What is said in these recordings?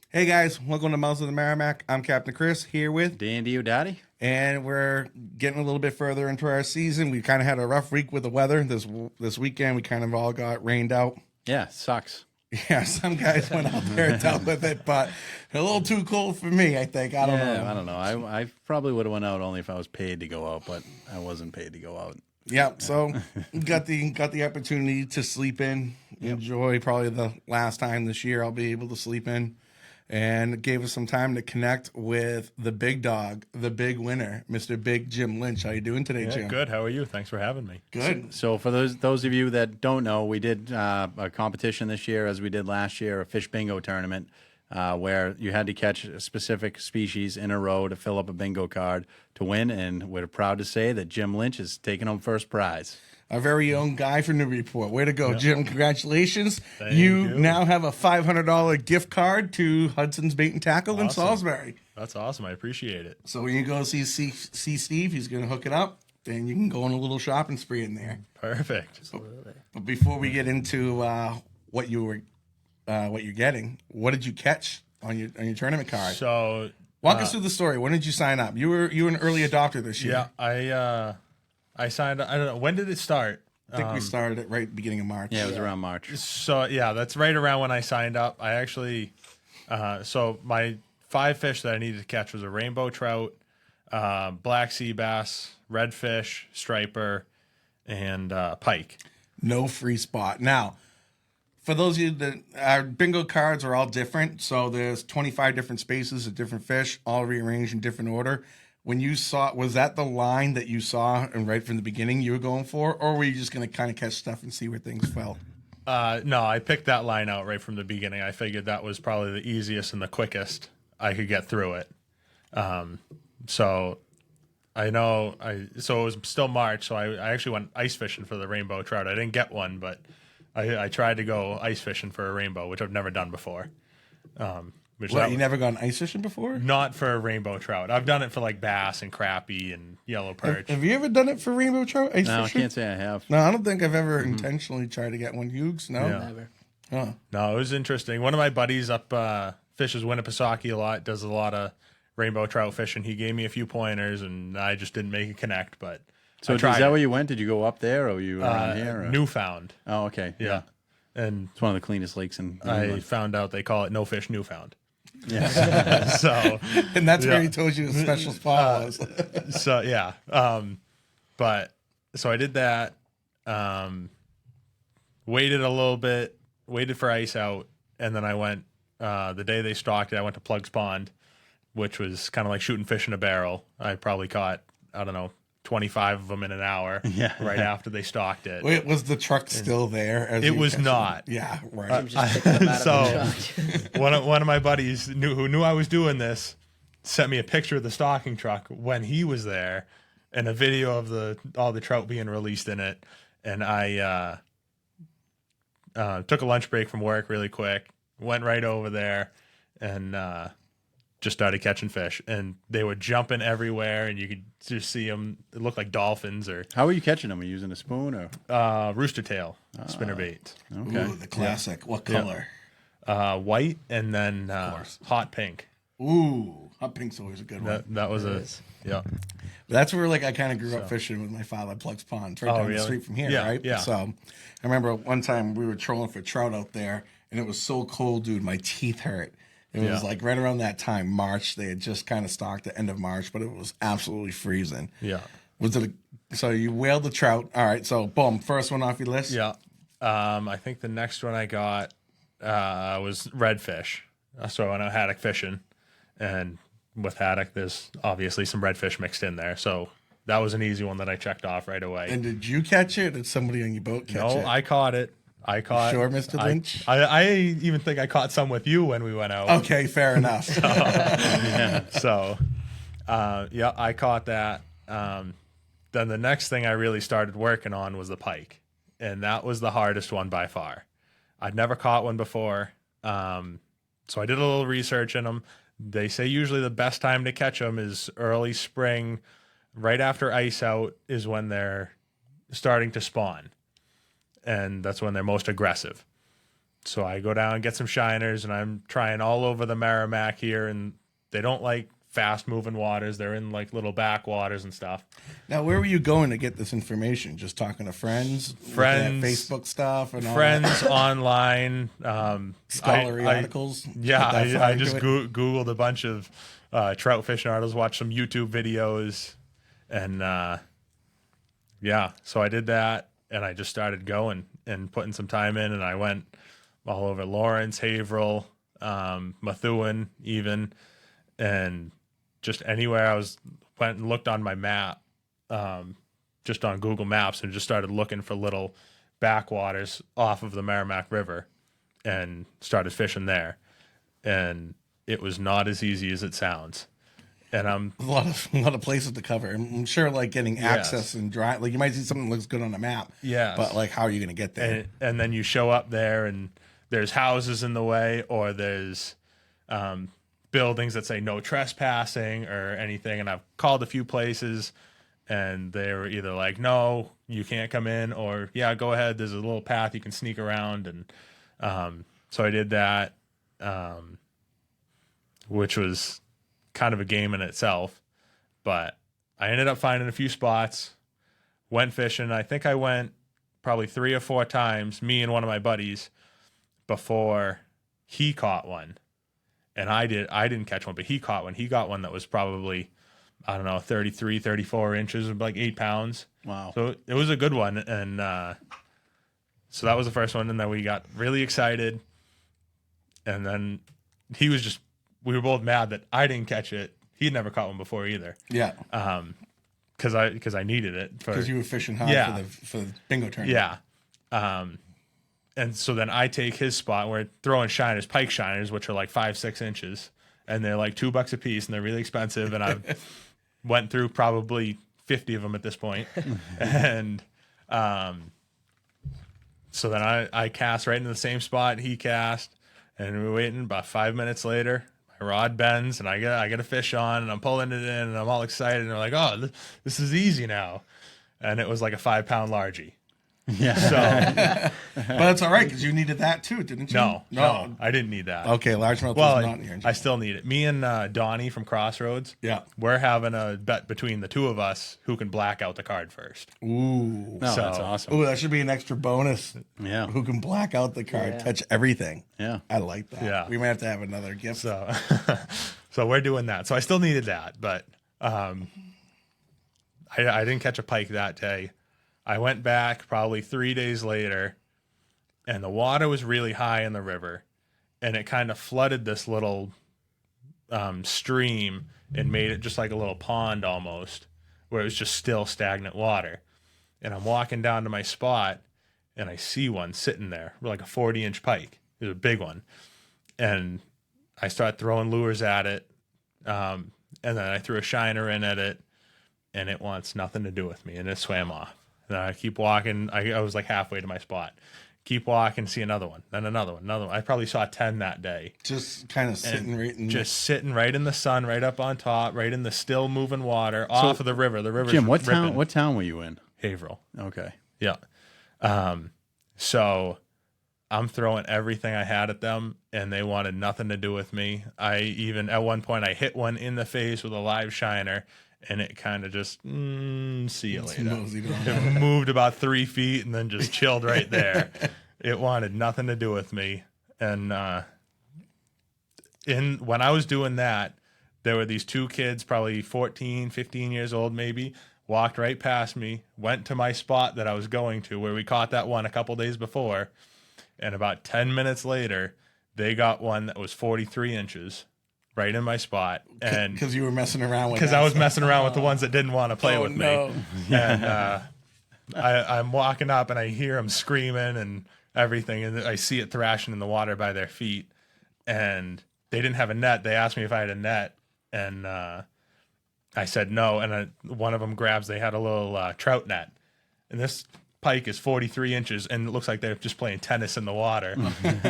Hey guys, welcome to Mouths of the Merrimack. I'm Captain Chris here with, Dandy O'Daddy. and we're getting a little bit further into our season. We kind of had a rough week with the weather this weekend. We kind of all got rained out. Yeah, sucks. Yeah, some guys went out there and dealt with it, but a little too cold for me, I think. I don't know. I don't know. I probably would have went out only if I was paid to go out, but I wasn't paid to go out. Yeah, so got the opportunity to sleep in. Enjoy probably the last time this year I'll be able to sleep in. And it gave us some time to connect with the big dog, the big winner, Mr. Big Jim Lynch. How you doing today, Jim? Good. How are you? Thanks for having me. Good. So for those of you that don't know, we did a competition this year, as we did last year, a fish bingo tournament, where you had to catch a specific species in a row to fill up a bingo card to win. And we're proud to say that Jim Lynch is taking home first prize. Our very own guy from Newburyport. Way to go, Jim. Congratulations. Thank You you. now have a $500 gift card to Hudson's Bait and Tackle in Awesome. Salisbury. That's awesome. I appreciate it. So when you go see Steve, he's going to hook it up, and you can go on a little shopping spree in there. Perfect. But before we get into what you're getting, what did you catch on your tournament card? So Walk us through the story. When did you sign up? You were an early adopter this year. yeah, I signed. I don't know, when did it start? I think we started at right beginning of March. Yeah, it was around March. So yeah, that's right around when I signed up. I actually, so my 5 fish that I needed to catch was a rainbow trout, black sea bass, redfish, striper, and pike. No free spot. Now, for those of you that our bingo cards are all different, so there's 25 different spaces of different fish, all rearranged in different order. When you saw, was that the line that you saw and right from the beginning you were going for, or were you just going to kind of catch stuff and see where things fell? No, I picked that line out right from the beginning. I figured that was probably the easiest and the quickest I could get through it. So I know so it was still March, so I actually went ice fishing for the rainbow trout. I didn't get one, but I tried to go ice fishing for a rainbow, which I've never done before. You never gone ice fishing before? Not for a rainbow trout. I've done it for like bass and crappie and yellow perch. Have you ever done it for rainbow trout ice No, I fishing? can't say I have. No, I don't think I've ever intentionally tried to get one. Hughes, no? Yeah. Never. Huh. No, it was interesting. One of my buddies up fishes Winnipesaukee a lot, does a lot of rainbow trout fishing. He gave me a few pointers, and I just didn't make a connect. But So I is tried that it. where you went? Did you go up there, or were you around here? Or? Newfound. Oh, okay. Yeah. And It's one of the cleanest lakes in I England. found out they call it no fish Newfound. Yeah. So And that's where Yeah. he told you the special spot was. so yeah. But so I did that. Waited a little bit, waited for ice out, and then I went the day they stocked it, I went to Plugs Pond, which was kind of like shooting fish in a barrel. I probably caught, I don't know, 25 of them in an hour. Yeah. Right after they stocked it. Wait, was the truck still there? As It you was catch not. Yeah, right. Just pick them out So- of the truck. One of my buddies who knew I was doing this sent me a picture of the stocking truck when he was there, and a video of all the trout being released in it. And I took a lunch break from work really quick, went right over there, and just started catching fish. And they were jumping everywhere, and you could just see them. It looked like dolphins or How were you catching them? Were you using a spoon or? rooster tail spinner bait. Okay. Ooh, the classic. What color? White and then hot pink. Ooh, hot pink's always a good one. That was yeah. That's where I kind of grew up fishing with my father, Plugs Pond, it's right down the really? street from here, Yeah, right? yeah. So I remember one time we were trolling for trout out there, and it was so cold, dude, my teeth hurt. It was Yeah. like right around that time, March. They had just kind of stocked the end of March, but it was absolutely freezing. Yeah. So you whaled the trout. All right, so boom, first one off your list. Yeah. I think the next one I got was redfish. So I went out haddock fishing, and with haddock, there's obviously some redfish mixed in there. So that was an easy one that I checked off right away. And did you catch it? Or did somebody on your boat catch No, it? I caught it. Sure, Mr. Lynch? I even think I caught some with you when we went out. Okay, fair enough. So, yeah, I caught that. Then the next thing I really started working on was the pike, and that was the hardest one by far. I'd never caught one before, so I did a little research in them. They say usually the best time to catch them is early spring, right after ice out is when they're starting to spawn, and that's when they're most aggressive. so I go down and get some shiners, and I'm trying all over the Merrimack here, and they don't like fast moving waters. They're in like little backwaters and stuff. Now, where were you going to get this information? Just talking to friends, looking at Facebook stuff, and all friends that? online, Scholarly articles. Yeah, Put that I far just into it? Googled a bunch of trout fishing articles, watched some YouTube videos, and yeah, so I did that, and I just started going and putting some time in, and I went all over Lawrence, Haverhill, Methuen, even, and just anywhere went and looked on my map, just on Google Maps, and just started looking for little backwaters off of the Merrimack River, and started fishing there, and it was not as easy as it sounds. And I'm A lot of places to cover. I'm sure, like getting access and drive. Like you might see something that looks good on a map. Yes. But like, how are you going to get there? and then you show up there, and there's houses in the way, or there's buildings that say no trespassing or anything. And I've called a few places, and they were either like, no, you can't come in, or yeah, go ahead, there's a little path you can sneak around. And so I did that, which was kind of a game in itself, but I ended up finding a few spots, went fishing. I think I went probably 3 or 4 times, me and one of my buddies, before he caught one. And I didn't catch one, but he caught one. He got one that was probably, I don't know, 33, 34 inches, like 8 pounds. Wow. So it was a good one. And so that was the first one. And then we got really excited. And then we were both mad that I didn't catch it. He'd never caught one before either. Yeah. Because I needed it. Because you were fishing hard for the bingo tournament. Yeah. And so then I take his spot. We're throwing shiners, pike shiners, which are like 5-6 inches, and they're like $2 a piece, and they're really expensive. And I went through probably 50 of them at this point. And so then I cast right into the same spot he cast, and we're waiting. About 5 minutes later, my rod bends, and I get a fish on, and I'm pulling it in, and I'm all excited, and I'm like, oh, this is easy now. And it was like a 5-pound largie. Yeah. So, But it's all right because you needed that too, didn't you? No, I didn't need that. Okay, largemouth Well, is not in your I still need it. Me and Donnie from Crossroads, Yeah. we're having a bet between the two of us who can black out the card first. Ooh. No, So- that's awesome. Ooh, that should be an extra bonus. Yeah. Who can black out the card, catch everything. Yeah. I like that. Yeah. We might have to have another gift. So, so we're doing that. So I still needed that, but I didn't catch a pike that day. I went back probably 3 days later, and the water was really high in the river, and it kind of flooded this little stream and made it just like a little pond almost, where it was just still stagnant water. And I'm walking down to my spot, and I see one sitting there, like a 40-inch pike. It was a big one. And I start throwing lures at it, and then I threw a shiner in at it, and it wants nothing to do with me, and it swam off. And I keep walking. I was like halfway to my spot. Keep walking, see another one, then another one, another one. I probably saw 10 that day. Just kind of sitting right in Sitting right in the sun, right up on top, right in the still moving water, off of the river. The river's Jim, what ripping. town were you in? Haverhill. Okay. Yeah. So I'm throwing everything I had at them, and they wanted nothing to do with me. I even, at one point, I hit one in the face with a live shiner, and it kind of just, see you later. It moved about 3 feet and then just chilled right there. It wanted nothing to do with me. And when I was doing that, there were these 2 kids, probably 14, 15 years old maybe, walked right past me, went to my spot that I was going to, where we caught that one a couple days before. And about 10 minutes later, they got one that was 43 inches. Right in my spot, and because you were messing around with. Because I was messing around with the ones that didn't want to play with no. me, and I'm walking up and I hear them screaming and everything, and I see it thrashing in the water by their feet, and they didn't have a net. They asked me if I had a net, and I said no, and one of them grabs. They had a little trout net, and this pike is 43 inches, and it looks like they're just playing tennis in the water,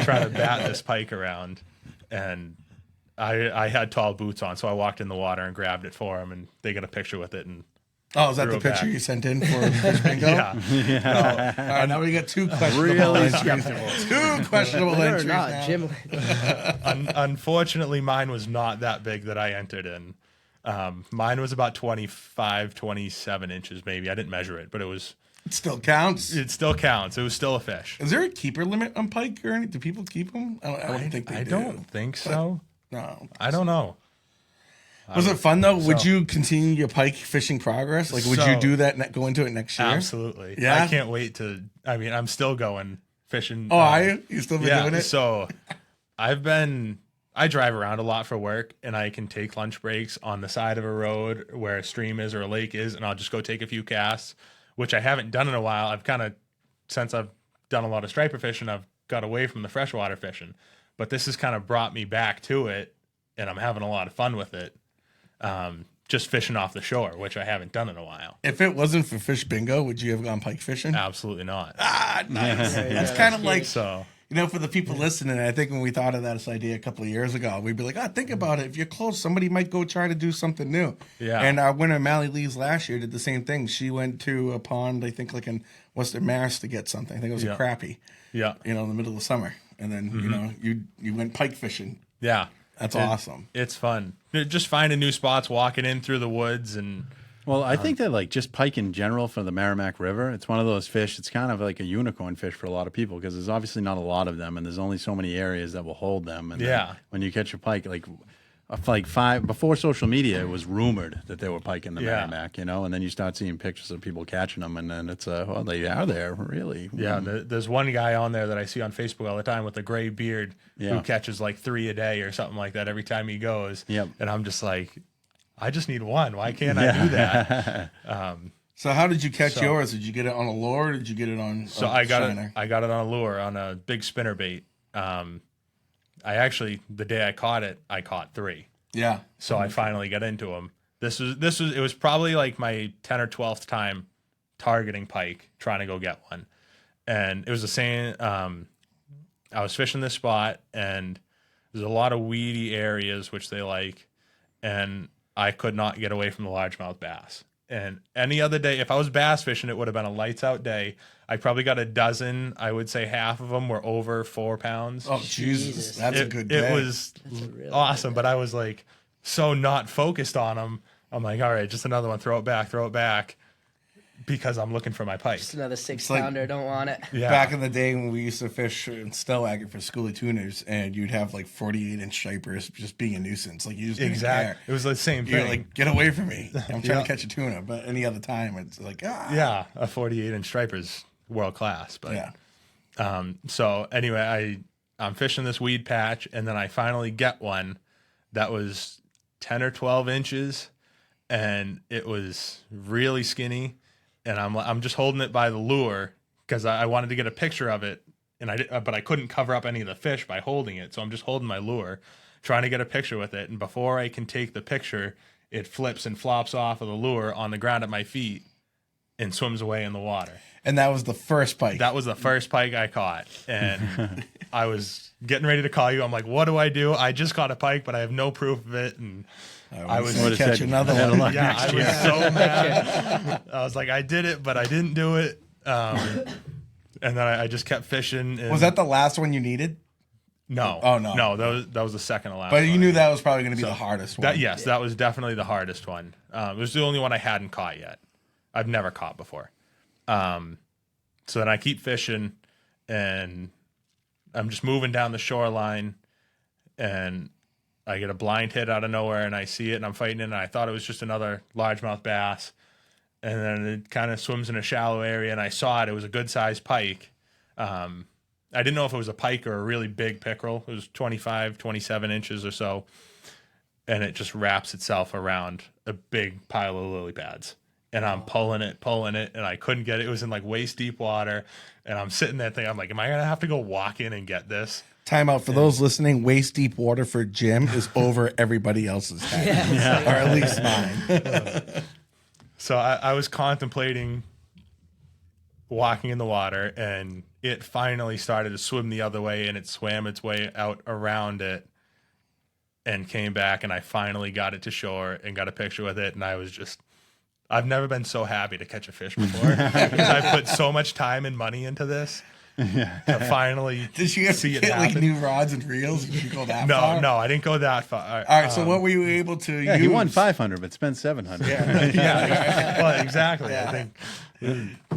trying to bat this pike around, and I had tall boots on, so I walked in the water and grabbed it for them, and they got a picture with it. And Oh, is that threw the it picture back. you sent in for Fish Bingo? Yeah. All right, now we got two questionable Really entries. Two questionable Believe it or entries not, now. Jim. Unfortunately, mine was not that big that I entered in. Mine was about 25, 27 inches, maybe. I didn't measure it, but It still counts. it still counts. It was still a fish. Is there a keeper limit on pike or anything? Do people keep them? I wouldn't think they I do. don't think so. No. I don't know. Was it fun though? Would so- you continue your pike fishing progress? Like, would you So- do that? Go into it next year? Absolutely. Yeah? I can't wait to. I mean, I'm still going fishing. Oh, are you? You still been Yeah. doing it? So I drive around a lot for work, and I can take lunch breaks on the side of a road where a stream is or a lake is, and I'll just go take a few casts, which I haven't done in a while. Since I've done a lot of striper fishing, I've got away from the freshwater fishing, but this has kind of brought me back to it, and I'm having a lot of fun with it. Just fishing off the shore, which I haven't done in a while. If it wasn't for Fish Bingo, would you have gone pike fishing? Absolutely not. Ah, nice. Yeah, That's that's kind of cute. like, So for the people listening, I think when we thought of this idea a couple of years ago, we'd be like, think about it. If you're close, somebody might go try to do something new. Yeah. And our winner, Mally Lees, last year did the same thing. She went to a pond, I think, like in Western Mass to get something. I think it was a Yeah. crappie, yeah, in the middle of the summer. And then, you went pike fishing. yeah, That's awesome. it's fun. Just finding new spots, walking in through the woods, and Well, I think that like just pike in general for the Merrimack River, it's one of those fish. It's kind of like a unicorn fish for a lot of people because there's obviously not a lot of them, and there's only so many areas that will hold them. And then Yeah. when you catch a pike, like five before social media, it was rumored that there were pike in the Yeah. Merrimack, and then you start seeing pictures of people catching them, and then it's they are there really. yeah. There's one guy on there that I see on Facebook all the time with a gray beard Yeah. who catches like 3 a day or something like that every time he goes. Yep. And I'm just like, I just need one. Why can't I do that? So how did you catch So- yours? Did you get it on a lure or did you get it on So a I got shiner? it. I got it on a lure on a big spinner bait. I actually, the day I caught it, I caught 3. Yeah. So I finally got into them. It was probably like my 10th or 12th time targeting pike, trying to go get one. And it was the same. I was fishing this spot, and there's a lot of weedy areas, which they like, and I could not get away from the largemouth bass. And any other day, if I was bass fishing, it would have been a lights out day. I probably got a dozen. I would say half of them were over 4 pounds. Oh, Jesus. Jesus. That's a good day. It was That's a really awesome, but I was like so not focused on them. I'm like, all right, just another one, throw it back, because I'm looking for my pike. Just another 6 like- pounder. Don't want it. Yeah, Back in the day when we used to fish in Stellwagen for schoolie tuners, and you'd have like 48-inch stripers just being a nuisance. Like you just didn't exactly. care. It was the same You're thing. like, get away from me. I'm trying Yeah. to catch a tuna. But any other time, it's like, yeah, a 48-inch striper's world class. But yeah. so anyway, I'm fishing this weed patch, and then I finally get one that was 10 or 12 inches, and it was really skinny. And I'm just holding it by the lure because I wanted to get a picture of it, but I couldn't cover up any of the fish by holding it. So I'm just holding my lure, trying to get a picture with it. And before I can take the picture, it flips and flops off of the lure on the ground at my feet and swims away in the water. And that was the first pike. That was the first pike I caught. And I was getting ready to call you. I'm like, what do? I just caught a pike, but I have no proof of it. And I was would've catch said, another "Better one. luck yeah, next I year." was so mad. I was like, I did it, but I didn't do it. And then I just kept fishing. And Was that the last one you needed? no? Oh, no. no. That was the second to last. But you one. knew that was probably going to be the hardest one. That was definitely the hardest one. It was the only one I hadn't caught yet. I've never caught before. So then I keep fishing, and I'm just moving down the shoreline, and I get a blind hit out of nowhere, and I see it, and I'm fighting it, and I thought it was just another largemouth bass. And then it kind of swims in a shallow area, and I saw it. It was a good-sized pike. I didn't know if it was a pike or a really big pickerel. It was 25, 27 inches or so. And it just wraps itself around a big pile of lily pads. And I'm pulling it, and I couldn't get it. It was in like waist deep water. And I'm sitting there thinking, I'm like, am I going to have to go walk in and get this? Time out for those listening. Waist deep water for Jim is over everybody else's head, or at least mine. So I was contemplating walking in the water, and it finally started to swim the other way, and it swam its way out around it and came back, and I finally got it to shore and got a picture with it, and I was just I've never been so happy to catch a fish before because I put so much time and money into this. To finally Did you see it get like happen. new rods and reels? Did you go that No, far? no, I didn't go that far. All right, so what were you able to Yeah, use? he won 500, but spent 700. Yeah, well, exactly. Yeah. I think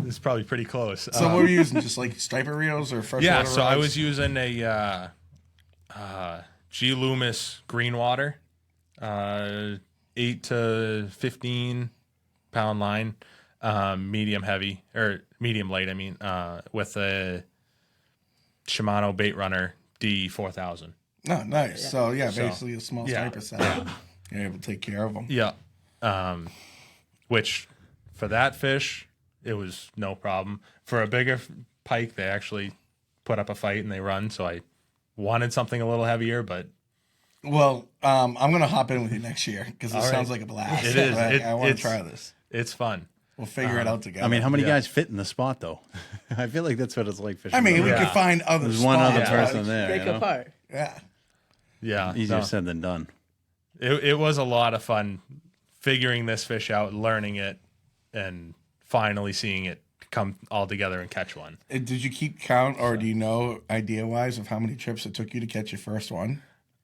it's probably pretty close. So what were you using? Just like striper reels or freshwater Yeah, rods? so I was using a G. Loomis green water, 8 to 15 pound line, medium heavy or medium light. I mean, with a Shimano bait runner D4000. Oh, nice. Yeah. So yeah, So, basically a small yeah. striper set. You're able to take care of them. Yeah, which for that fish it was no problem. For a bigger pike, they actually put up a fight and they run. So I wanted something a little heavier, but Well, I'm gonna hop in with you next year because it All right. sounds like a blast. It is. I want to It's- try this. it's fun. We'll figure it out together. I mean, how many Yeah. guys fit in the spot, though? I feel like that's what it's like fishing. I mean, we Yeah. could find other. There's one other spots. person there. Break You know? apart. Yeah. Yeah, Easier no. said than done. It was a lot of fun figuring this fish out, learning it, and finally seeing it come all together and catch one. Did you keep count, or do you know idea wise of how many trips it took you to catch your first one?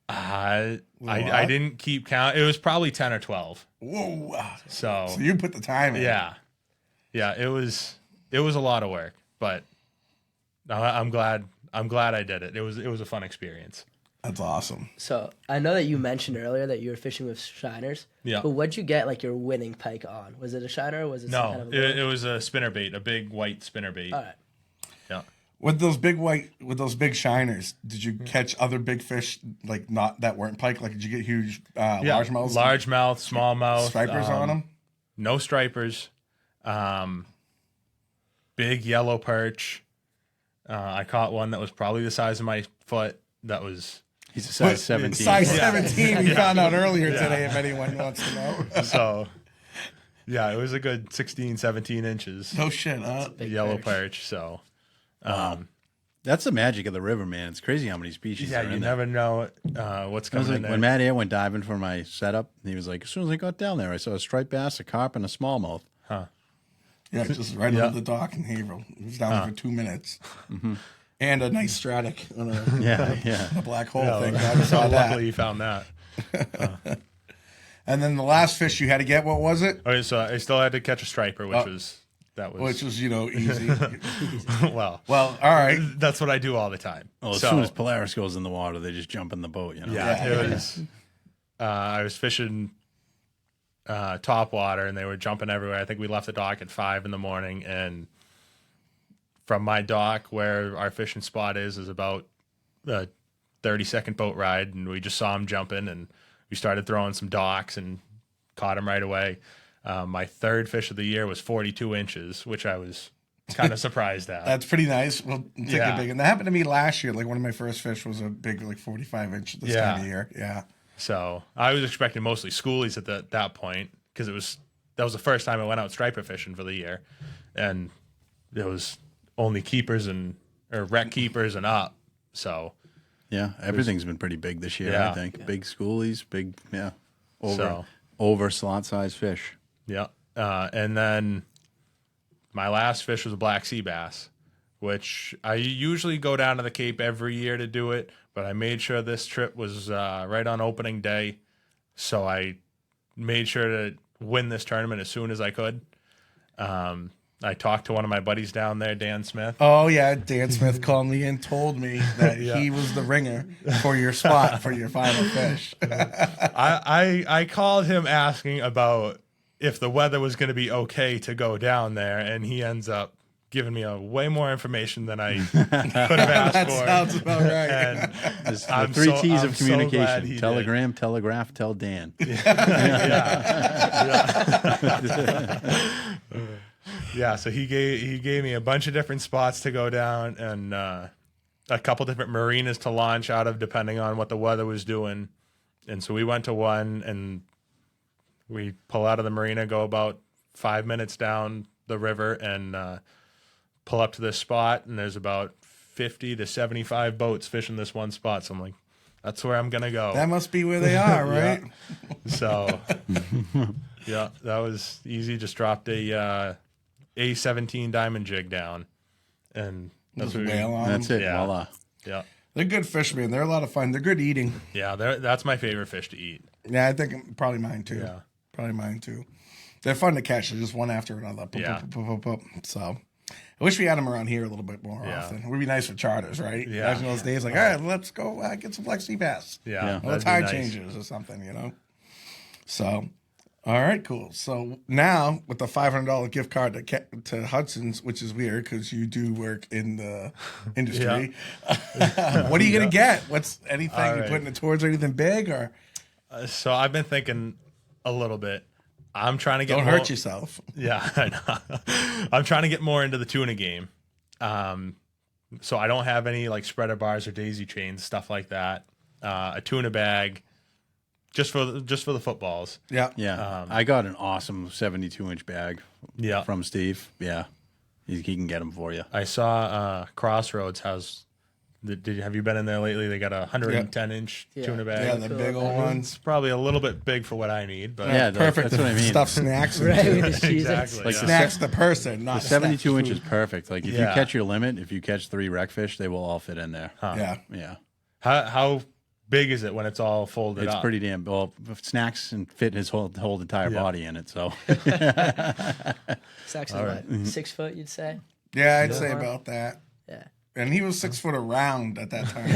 I lot? didn't keep count. It was probably 10 or 12. Whoa! So So you put the time in. yeah, it was a lot of work, but I'm glad I did it. It was a fun experience. That's awesome. So I know that you mentioned earlier that you were fishing with shiners. Yeah. But what'd you get like your winning pike on? Was it a shiner or was it some No, kind of a it was a spinner bait, a big white spinner bait. All right. Yeah. With those big shiners, did you catch other big fish like not that weren't pike? Like did you get huge largemouths, largemouth, smallmouth, stripers on them? No stripers. Big yellow perch. I caught one that was probably the size of my foot. That was He's a size 17. Size 17. We found out earlier today. If anyone wants to know. so. Yeah, it was a good 16, 17 inches. No shit, huh? Big Yellow perch. perch. So. That's the magic of the river, man. It's crazy how many species Yeah, are you in there. never know what's It was coming in like there. when Matt Air went diving for my setup, he was like, as soon as I got down there, I saw a striped bass, a carp, and a smallmouth. Yeah, just right Yeah. under the dock in Haverhill. It was down there for 2 minutes. And a nice Stratic on a, Yeah. a black hole Yeah, thing. I saw that. luckily you found that. And then the last fish you had to get, what was it? Okay, so I still had to catch a striper, which was Which was, easy. well, Well, all right. that's what I do all the time. Well, as So, soon as Polaris goes in the water, they just jump in the boat, you know? yeah, Yeah. it was. I was fishing top water, and they were jumping everywhere. I think we left the dock at 5 in the morning, and from my dock where our fishing spot is about a 30-second boat ride, and we just saw them jumping, and we started throwing some docks and caught them right away. My third fish of the year was 42 inches, which I was kind of surprised at. That's pretty nice. We'll take Yeah. it big. And that happened to me last year. Like one of my first fish was a big, like 45 inch this Yeah. time of year. Yeah. So I was expecting mostly schoolies at that point because that was the first time I went out striper fishing for the year, and there was only keepers or wreck keepers and up. So Yeah, everything's been pretty big this year, Yeah. I think. Big schoolies, big, So- over slot-sized fish. yeah, and then my last fish was a black sea bass, which I usually go down to the Cape every year to do it, but I made sure this trip was right on opening day, so I made sure to win this tournament as soon as I could. I talked to one of my buddies down there, Dan Smith. Oh, yeah. Dan Smith called me and told me that he was the ringer for your spot for your final fish. I called him asking about if the weather was going to be okay to go down there, and he ends up giving me way more information than I could have asked That for. sounds about right. And There's the I'm 3 so- T's I'm of so glad communication. he Telegram, telegraph, tell Dan. Yeah, so he gave me a bunch of different spots to go down and a couple different marinas to launch out of depending on what the weather was doing. And so we went to one, and we pull out of the marina, go about 5 minutes down the river, and pull up to this spot, and there's about 50 to 75 boats fishing this one spot. So I'm like, that's where I'm gonna go. That must be where they are, right? So Yeah, that was easy. Just dropped a A17 diamond jig down, and Just what we- whale on That's them. it. Yeah. Voila. Yeah, They're good fish, man. They're a lot of fun. They're good eating. yeah, that's my favorite fish to eat. Yeah, I think probably mine too. Yeah. Probably mine too. They're fun to catch. They're just one after another. Yeah. So I wish we had them around here a little bit more Yeah. often. It would be nice for charters, right? Yeah. Imagine those days like, all right, let's go get some flexi bass. Yeah, Yeah. Well, the that'd be tide nice. changes or something, you know? So, all right, cool. So now with the $500 gift card to Hudson's, which is weird because you do work in the industry. What are you going to get? What's anything All you right. putting it towards anything big or So I've been thinking a little bit. I'm trying to get don't more, hurt yourself? Yeah, I know. I'm trying to get more into the tuna game. So I don't have any like spreader bars or daisy chains, stuff like that. A tuna bag, just for the footballs. Yeah. Yeah. I got an awesome 72-inch bag Yeah. from Steve. Yeah. He can get them for you. I saw Crossroads has. Have you been in there lately? They got a 110-inch Yeah. tuna bag. Yeah, the Cool. big old ones. It's probably a little bit big for what I need, but Yeah, Perfect. that's what I mean. Stuff snacks. Right, into. with the cheese. exactly. Like yeah. the Snacks the person, not The 72 snacks inch is food. perfect. Like if you Yeah. catch your limit, if you catch 3 wreckfish, they will all fit in there. Yeah. Yeah. How big is it when it's all folded It's up? pretty damn well. Snacks and fit his whole entire Yeah. body in it. So It's actually what, 6 foot, you'd say? Yeah, I'd say about that. Yeah. And he was 6 foot around at that time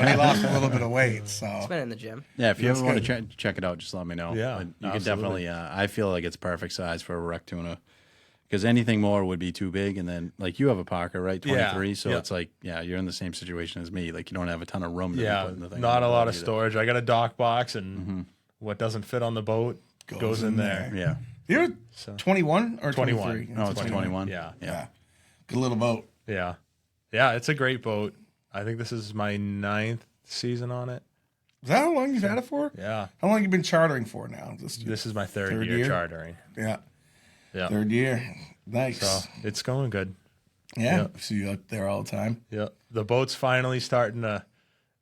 when he lost a little bit of weight. So It's been in the gym. yeah, if you That's ever want to good. check it out, just let me know. Yeah, But you can absolutely. definitely. I feel like it's perfect size for a wreck tuna. Because anything more would be too big, and then like you have a Parker, right? 23. Yeah, So yeah. it's like, yeah, you're in the same situation as me. Like you don't have a ton of room to be Yeah, putting the thing. not on a the lot boat of either. storage. I got a dock box, and what doesn't fit on the boat goes in there. Yeah. you're So- 21 or 21. 23? No, it's 21. Yeah. Yeah. Good little boat. Yeah, yeah, it's a great boat. I think this is my 9th season on it. Is that how long you've had it for? Yeah, How long you been chartering for now? this is my third Third year year? chartering. Yeah. Yeah, Third year. Nice. so it's going good. yeah. yeah. So you're up there all the time. Yeah, the boat's finally starting to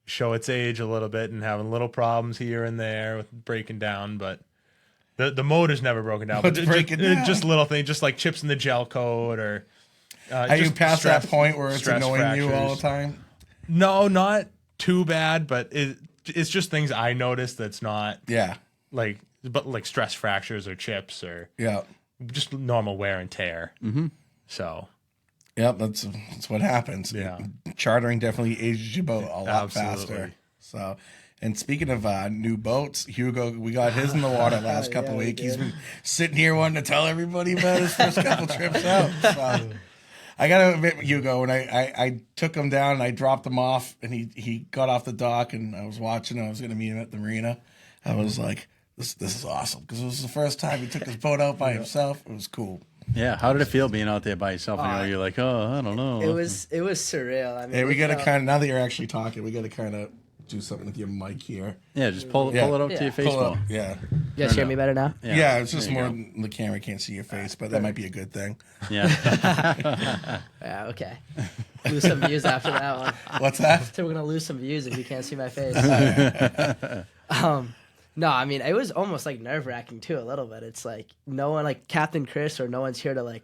show its age a little bit and having little problems here and there with breaking down, but the motor's never broken down. What's But breaking down? just little things, just like chips in the gel coat or. Are you just past stress- that point where it's stress annoying you all the fractures. time? No, not too bad, but it's just things I noticed that's not Yeah. like stress fractures or chips or Yeah. just normal wear and tear. Mm-hmm. So Yep. That's what happens. Yeah. Chartering definitely ages your boat a lot faster. Absolutely. So, and speaking of new boats, Hugo, we got his in the water last couple Yeah, we weeks. He's did. been sitting here wanting to tell everybody about his first couple trips out. So, I gotta admit, Hugo, when I took him down and I dropped him off, and he got off the dock, and I was watching. I was gonna meet him at the marina. I was like, this is awesome because it was the first time he took his boat out by himself. It was cool. Yeah. How did it feel being out there by yourself? You're like, oh, I don't know. It was surreal. I mean, Hey, we it gotta felt- kind of now that you're actually talking, we gotta kind of do something with your mic here. Yeah, just pull Yeah. it up to Yeah. your face Pull up, more. yeah. You guys hear me better now? Yeah, it's just There you more go. the camera can't see your face, but that might be a good thing. Yeah. Yeah, okay. Lose some views after that one. What's that? So we're gonna lose some views if you can't see my face. No, I mean it was almost like nerve wracking too a little bit. It's like no one, like Captain Chris or no one's here to like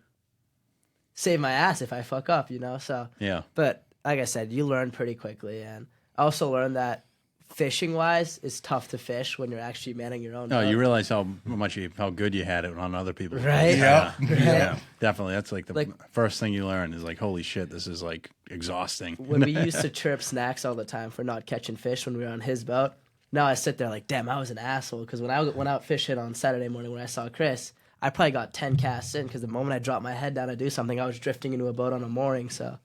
save my ass if I fuck up, you know. So, Yeah. but like I said, you learn pretty quickly, and I also learned that fishing wise, it's tough to fish when you're actually manning your own. No, boat. you realize how good you had it on other people. Right? Yeah. Yeah, definitely. That's like the Like- first thing you learn is like, holy shit, this is like exhausting. When we used to trip Snacks all the time for not catching fish when we were on his boat, now I sit there like, damn, I was an asshole. Because when I went out fishing on Saturday morning when I saw Chris, I probably got 10 casts in because the moment I dropped my head down to do something, I was drifting into a boat on a mooring. So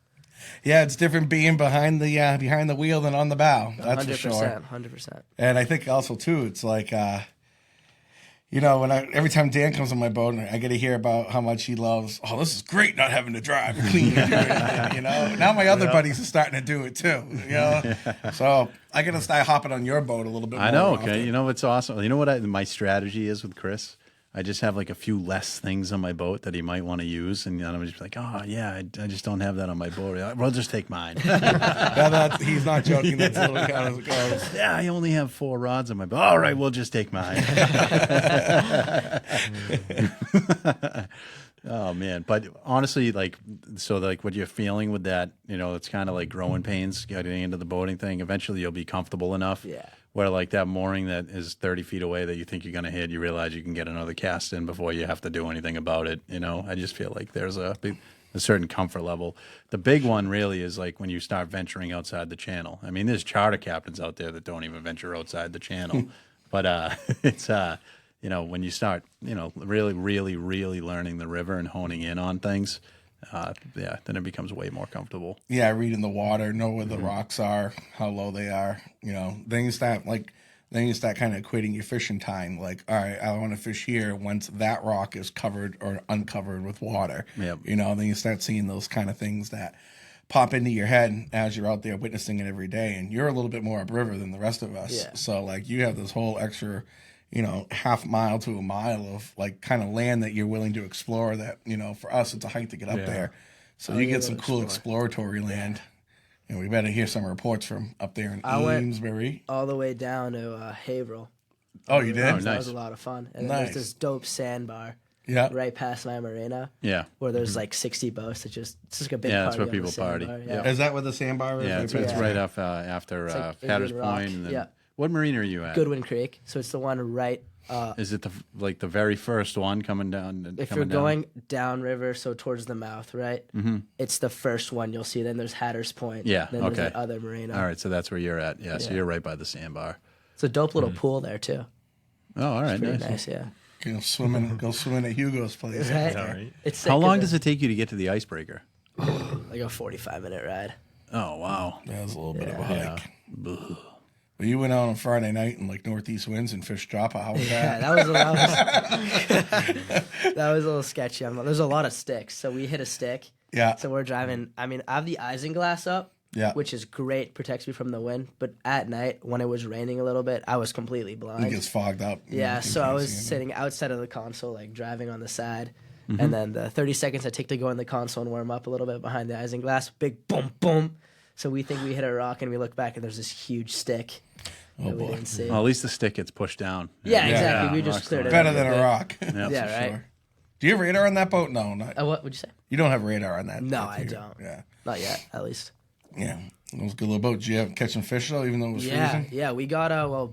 Yeah, it's different being behind the wheel than on the bow. That's 100%, for sure. 100%. And I think also too, it's like you know, every time Dan comes on my boat, and I get to hear about how much he loves. Oh, this is great, not having to drive or clean. Or do anything, you know, now my other buddies are starting to do it too. You know, so I got to start hopping on your boat a little bit. I more know. often. Okay, you know what's awesome? You know what my strategy is with Chris? I just have like a few less things on my boat that he might want to use, and I'm just like, oh yeah, I just don't have that on my boat. Well, just take mine. He's not joking. That's literally how it goes. Yeah, I only have 4 rods on my boat. All right, we'll just take mine. Oh man, but honestly, like, so like what you're feeling with that, it's kind of like growing pains getting into the boating thing. Eventually, you'll be comfortable enough. Yeah. Where like that mooring that is 30 feet away that you think you're going to hit, you realize you can get another cast in before you have to do anything about it. I just feel like there's a certain comfort level. The big one really is like when you start venturing outside the channel. I mean, there's charter captains out there that don't even venture outside the channel, but it's when you start really, really, really learning the river and honing in on things. Then it becomes way more comfortable. Yeah, reading the water, know where the rocks are, how low they are. Then you start kind of equating your fishing time. Like, all right, I want to fish here once that rock is covered or uncovered with water. Yep. Then you start seeing those kind of things that pop into your head as you're out there witnessing it every day. And you're a little bit more upriver than the rest of us. Yeah. So like you have this whole extra half mile to a mile of like kind of land that you're willing to explore that, for us, it's a hike to get up there. So you get some cool exploratory land. And we better hear some reports from up there in Amesbury. All the way down to Haverhill. Oh, you did? Oh, That nice. was a lot of fun. And then Nice. there's this dope sandbar Yeah. right past my marina. Yeah. Where there's like 60 boats. It's just like a big Yeah, party. that's where on the people party. sandbar. Yeah. Is that what the sandbar is? Yeah, it's Yeah. right off after like Hatters Indian Rock. Point. And then, Yeah. What marina are you at? Goodwin Creek. So it's the one right. Is it the very first one coming down? If you're going downriver, so towards the mouth, right? Mm-hmm. It's the first one you'll see. Then there's Hatters Point. Yeah, Then okay. there's that other marina. All right, so that's where you're at. Yeah, so Yeah. you're right by the sandbar. It's a dope little pool there too. Oh, all right, Pretty nice. nice, yeah. Go swimming at Hugo's place. Right? All right. It's sick How long 'cause does it take you to get to the icebreaker? like a 45-minute ride. Oh, wow. That was a little bit of a Yeah. hike. But you went out on Friday night in like northeast winds and fished dropper. How was Yeah, that? that was a little sketchy. There's a lot of sticks, so we hit a stick. Yeah. So we're driving. I mean, I have the isinglass up, Yeah. which is great, protects me from the wind. But at night, when it was raining a little bit, I was completely It blind. gets fogged up. Yeah, You so I can't was see anything. sitting outside of the console, like driving on the side. And then the 30 seconds I take to go in the console and warm up a little bit behind the isinglass, big boom, boom. So we think we hit a rock, and we look back, and there's this huge stick that we boy. didn't see. Well, at least the stick gets pushed down. Yeah, exactly. Yeah, We just rock's cleared it Better up than a bit. rock. Yeah. Yeah, right. Sure. Do you have radar on that boat? No, not. What would you say? You don't have radar on that. No, boat, I do you? don't. Yeah. Not yet, at least. Yeah. It was a good little boat. Did you have catching fish though, even though it was freezing? Yeah, we got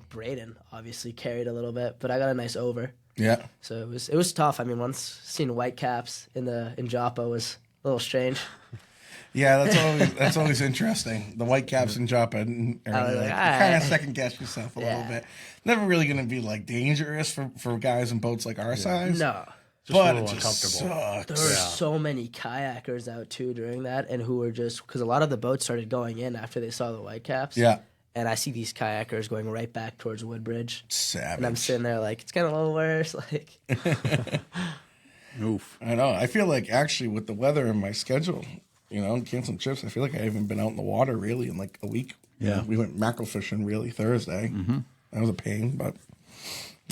Braden obviously carried a little bit, but I got a nice over. Yeah. So it was tough. I mean, once seeing whitecaps in Joppa was a little strange. Yeah, that's always interesting. The white caps and Joppa and was everything. like, You all kind of right. second guess yourself a little Yeah. bit. Never really going to be like dangerous for guys in boats like our size. No. Just a but little it just uncomfortable. sucks. There were so many kayakers out too during that, and who were just because a lot of the boats started going in after they saw the whitecaps. Yeah. And I see these kayakers going right back towards Woodbridge, Savage. and I'm sitting there like it's getting a little worse. Like, Oof. I know. I feel like actually with the weather and my schedule, canceling trips, I feel like I haven't been out in the water really in like a week. Yeah. We went mackerel fishing really Thursday. Mm-hmm. That was a pain, but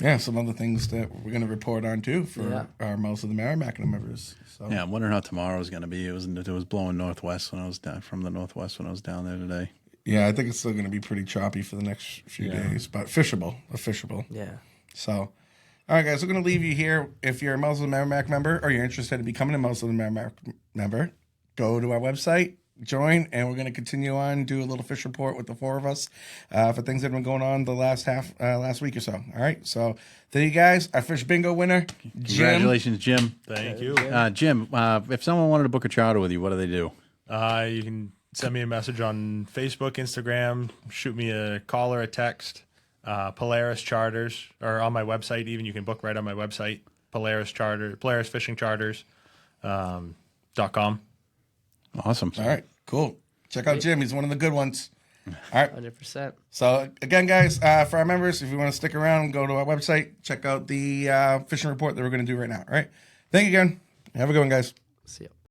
yeah, some other things that we're going to report on too for our Mouth of the Merrimack members. So Yeah, I'm wondering how tomorrow's going to be. It was blowing northwest when I was from the northwest when I was down there today. yeah, I think it's still going to be pretty choppy for the next few days, but fishable. yeah. So, all right, guys, we're going to leave you here. If you're a Mouth of the Merrimack member or you're interested in becoming a Mouth of the Merrimack member, go to our website, join, and we're going to continue on, do a little fish report with the four of us for things that have been going on the last week or so. All right, so there you guys, our fish bingo winner, Jim. Congratulations, Jim. Thank you. Jim, if someone wanted to book a charter with you, what do they do? You can send me a message on Facebook, Instagram, shoot me a call or a text. Polaris Charters, or on my website, even you can book right on my website, Polaris Fishing Charters, .com. Awesome. All right, cool. Check out Jim. He's one of the good ones. All right. 100%. So again, guys, for our members, if you want to stick around, go to our website, check out the fishing report that we're going to do right now. All right. Thank you again. Have a good one, guys. See ya.